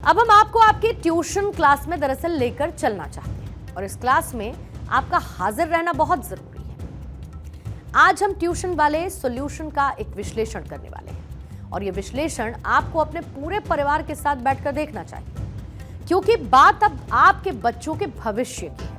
अब हम आपको आपकी ट्यूशन क्लास में दरअसल लेकर चलना चाहते हैं और इस क्लास में आपका हाजिर रहना बहुत जरूरी है। आज हम ट्यूशन वाले सॉल्यूशन का एक विश्लेषण करने वाले हैं और यह विश्लेषण आपको अपने पूरे परिवार के साथ बैठकर देखना चाहिए, क्योंकि बात अब आपके बच्चों के भविष्य की है।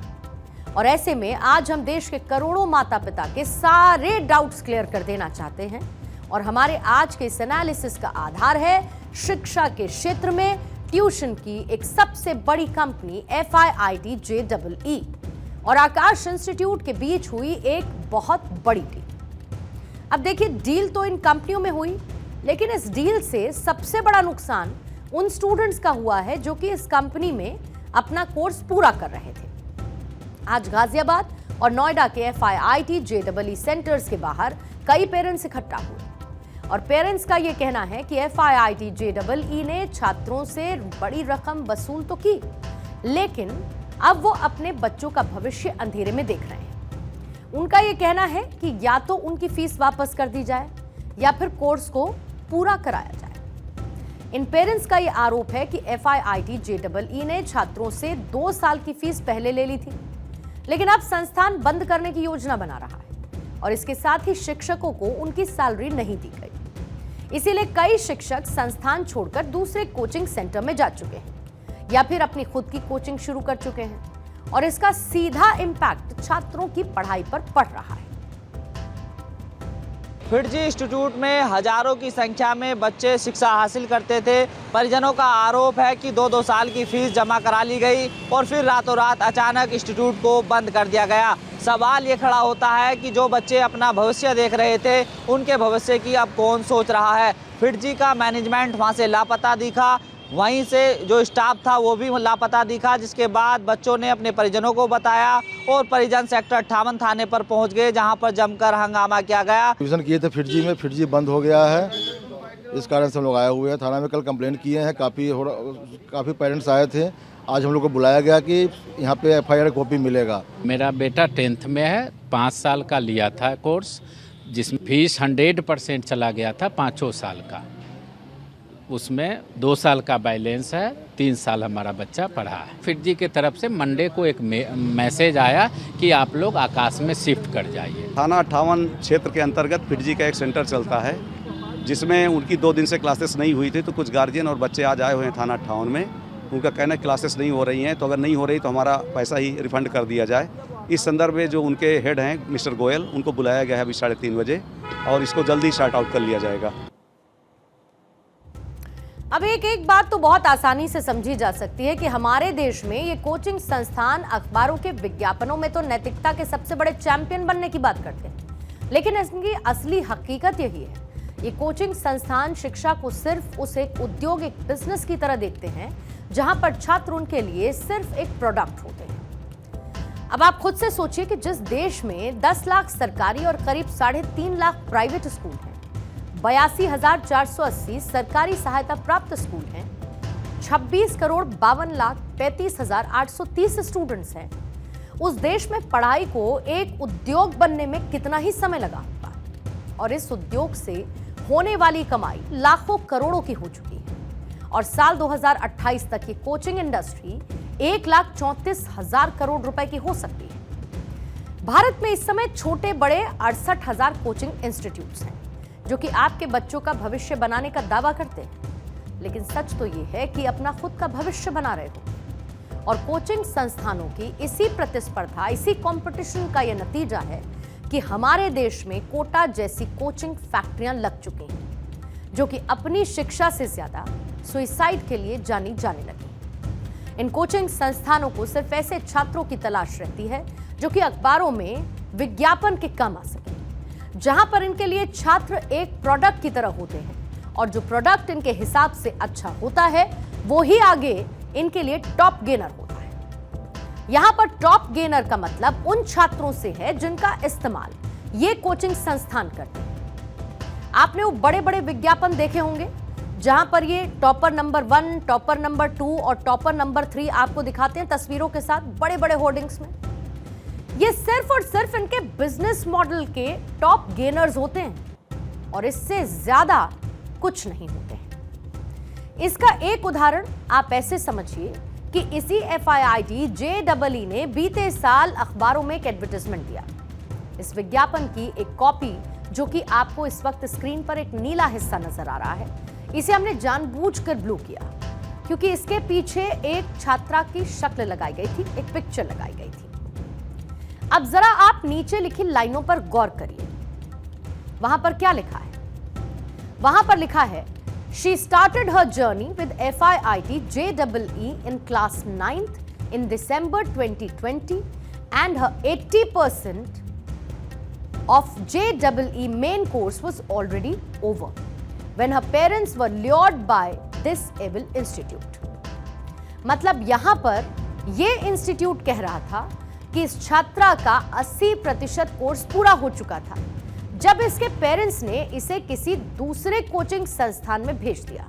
और ऐसे में आज हम देश के करोड़ों माता पिता के सारे डाउट्स क्लियर कर देना चाहते हैं और हमारे आज के इस एनालिसिस का आधार है शिक्षा के क्षेत्र में ट्यूशन की एक सबसे बड़ी कंपनी FIIT JEE और आकाश इंस्टीट्यूट के बीच हुई एक बहुत बड़ी डील। अब देखिए, डील तो इन कंपनियों में हुई, लेकिन इस डील से सबसे बड़ा नुकसान उन स्टूडेंट्स का हुआ है जो कि इस कंपनी में अपना कोर्स पूरा कर रहे थे। आज गाजियाबाद और नोएडा के FIIT JEE सेंटर्स के बाहर कई पेरेंट्स इकट्ठा हुए और पेरेंट्स का यह कहना है कि FIIT JEE ने छात्रों से बड़ी रकम वसूल तो की, लेकिन अब वो अपने बच्चों का भविष्य अंधेरे में देख रहे हैं। उनका यह कहना है कि या तो उनकी फीस वापस कर दी जाए या फिर कोर्स को पूरा कराया जाए। इन पेरेंट्स का यह आरोप है कि FIIT JEE ने छात्रों से 2 साल की फीस पहले ले ली थी, लेकिन अब संस्थान बंद करने की योजना बना रहा है और इसके साथ ही शिक्षकों को उनकी सैलरी नहीं दी गई। इसीलिए कई शिक्षक संस्थान छोड़कर दूसरे कोचिंग सेंटर में जा चुके हैं या फिर अपनी खुद की कोचिंग शुरू कर चुके हैं और इसका सीधा इंपैक्ट छात्रों की पढ़ाई पर पड़ रहा है। FIIT इंस्टीट्यूट में हजारों की संख्या में बच्चे शिक्षा हासिल करते थे। परिजनों का आरोप है कि 2-2 साल की फीस जमा करा ली गई और फिर रातों रात अचानक इंस्टीट्यूट को बंद कर दिया गया। सवाल ये खड़ा होता है कि जो बच्चे अपना भविष्य देख रहे थे, उनके भविष्य की अब कौन सोच रहा है। FIIT का मैनेजमेंट वहाँ से लापता दिखा, वहीं से जो स्टाफ था वो भी लापता दिखा, जिसके बाद बच्चों ने अपने परिजनों को बताया और परिजन सेक्टर 58 थाने पर पहुंच गए, जहां पर जमकर हंगामा किया गया। ट्यूशन किए थे FIIT में, FIIT बंद हो गया है, इस कारण से हम लोग आए हुए हैं। थाना में कल कंप्लेंट किए हैं, काफ़ी पेरेंट्स आए थे। आज हम लोग को बुलाया गया कि यहाँ पे FIR कॉपी मिलेगा। मेरा बेटा 10th में है, 5 साल का लिया था कोर्स, जिसमें फीस 100% चला गया था 5 साल का। उसमें 2 साल का बैलेंस है, 3 साल हमारा बच्चा पढ़ा है। FIIT की तरफ से मंडे को एक मैसेज आया कि आप लोग आकाश में शिफ्ट कर जाइए। थाना 58 क्षेत्र के अंतर्गत FIIT का एक सेंटर चलता है, जिसमें उनकी 2 दिन से क्लासेस नहीं हुई थी, तो कुछ गार्जियन और बच्चे आज आए हुए हैं थाना 58 में। उनका कहना है क्लासेस नहीं हो रही हैं, तो अगर नहीं हो रही तो हमारा पैसा ही रिफंड कर दिया जाए। इस संदर्भ में जो उनके हेड हैं मिस्टर गोयल, उनको बुलाया गया है अभी 3:30 बजे और इसको जल्दी शार्ट आउट कर लिया जाएगा। अब एक बात तो बहुत आसानी से समझी जा सकती है कि हमारे देश में ये कोचिंग संस्थान अखबारों के विज्ञापनों में तो नैतिकता के सबसे बड़े चैंपियन बनने की बात करते हैं, लेकिन इसकी असली हकीकत यही है। ये कोचिंग संस्थान शिक्षा को सिर्फ उस एक उद्योग, एक बिजनेस की तरह देखते हैं, जहां पर छात्र उनके लिए सिर्फ एक प्रोडक्ट होते हैं। अब आप खुद से सोचिए कि जिस देश में 10 लाख सरकारी और करीब 3.5 लाख प्राइवेट स्कूल हैं, 82,480 सरकारी सहायता प्राप्त स्कूल हैं, 26,52,35,830 स्टूडेंट्स हैं, उस देश में पढ़ाई को एक उद्योग बनने में कितना ही समय लगा होगा और इस उद्योग से होने वाली कमाई लाखों करोड़ों की हो चुकी है और साल 2028 तक ये कोचिंग इंडस्ट्री 1,34,000 करोड़ रुपए की हो सकती है। भारत में इस समय छोटे बड़े 68,000 कोचिंग इंस्टीट्यूट्स हैं जो कि आपके बच्चों का भविष्य बनाने का दावा करते हैं, लेकिन सच तो ये है कि अपना खुद का भविष्य बना रहे हो। और कोचिंग संस्थानों की इसी प्रतिस्पर्धा, इसी कंपटीशन का यह नतीजा है कि हमारे देश में कोटा जैसी कोचिंग फैक्ट्रियां लग चुकी हैं, जो कि अपनी शिक्षा से ज्यादा सुसाइड के लिए जानी जाने लगी। इन कोचिंग संस्थानों को सिर्फ ऐसे छात्रों की तलाश रहती है जो कि अखबारों में विज्ञापन के काम आ सके, जहां पर इनके लिए छात्र एक प्रोडक्ट की तरह होते हैं और जो प्रोडक्ट इनके हिसाब से अच्छा होता है वो ही आगे इनके लिए टॉप गेनर होता है। यहां पर टॉप गेनर का मतलब उन छात्रों से है जिनका इस्तेमाल ये कोचिंग संस्थान करते हैं। आपने वो बड़े बड़े विज्ञापन देखे होंगे जहां पर ये टॉपर नंबर 1, टॉपर नंबर 2 और टॉपर नंबर 3 आपको दिखाते हैं तस्वीरों के साथ बड़े बड़े होर्डिंग्स में। ये सिर्फ और सिर्फ इनके बिजनेस मॉडल के टॉप गेनर्स होते हैं और इससे ज्यादा कुछ नहीं होते हैं। इसका एक उदाहरण आप ऐसे समझिए कि इसी FIIT JEE ने बीते साल अखबारों में एक एडवर्टाइजमेंट दिया। इस विज्ञापन की एक कॉपी, जो कि आपको इस वक्त स्क्रीन पर एक नीला हिस्सा नजर आ रहा है, इसे हमने जानबूझकर ब्लू किया क्योंकि इसके पीछे एक छात्रा की शक्ल लगाई गई थी, एक पिक्चर लगाई गई थी। अब जरा आप नीचे लिखी लाइनों पर गौर करिए। वहां पर क्या लिखा है? वहां पर लिखा है, She started her journey with FIIT JEE in class 9th in December 2020 and her 80% of JEE main course was already over when her parents were lured by this evil institute. मतलब यहां पर यह इंस्टीट्यूट कह रहा था कि इस छात्रा का 80% कोर्स पूरा हो चुका था जब इसके पेरेंट्स ने इसे किसी दूसरे कोचिंग संस्थान में भेज दिया,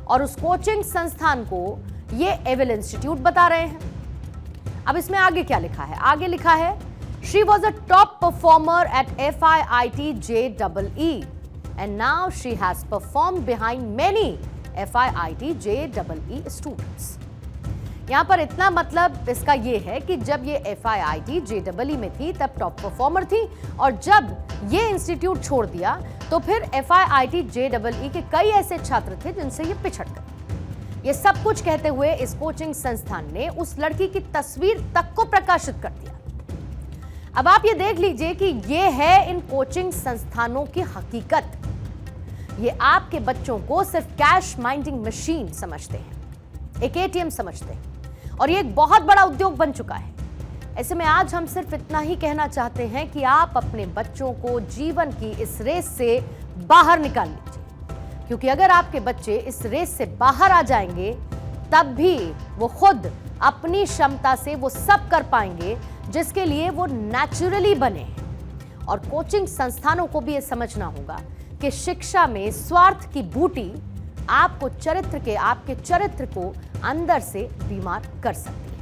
और उस कोचिंग संस्थान को ये एविल इंस्टीट्यूट बता रहे हैं। अब इसमें आगे क्या लिखा है? आगे लिखा है, she was a top performer at FIIT JEE and now she has performed behind many FIIT JEE students. यहां पर इतना मतलब इसका यह है कि जब ये FIIT JEE में थी तब टॉप परफॉर्मर थी, और जब ये इंस्टीट्यूट छोड़ दिया तो फिर FIIT JEE के कई ऐसे छात्र थे जिनसे ये पिछड़ गए। ये सब कुछ कहते हुए इस कोचिंग संस्थान ने उस लड़की की तस्वीर तक को प्रकाशित कर दिया। अब आप ये देख लीजिए कि ये है इन कोचिंग संस्थानों की हकीकत। ये आपके बच्चों को सिर्फ कैश माइंडिंग मशीन समझते हैं, एक ATM समझते हैं, और ये एक बहुत बड़ा उद्योग बन चुका है। ऐसे में आज हम सिर्फ इतना ही कहना चाहते हैं कि आप अपने बच्चों को जीवन की इस रेस से बाहर निकाल लीजिए, क्योंकि अगर आपके बच्चे इस रेस से बाहर आ जाएंगे तब भी वो खुद अपनी क्षमता से वो सब कर पाएंगे जिसके लिए वो नेचुरली बने हैं। और कोचिंग संस्थानों को भी ये समझना होगा कि शिक्षा में स्वार्थ की बूटी आपके चरित्र को अंदर से बीमार कर सकती है।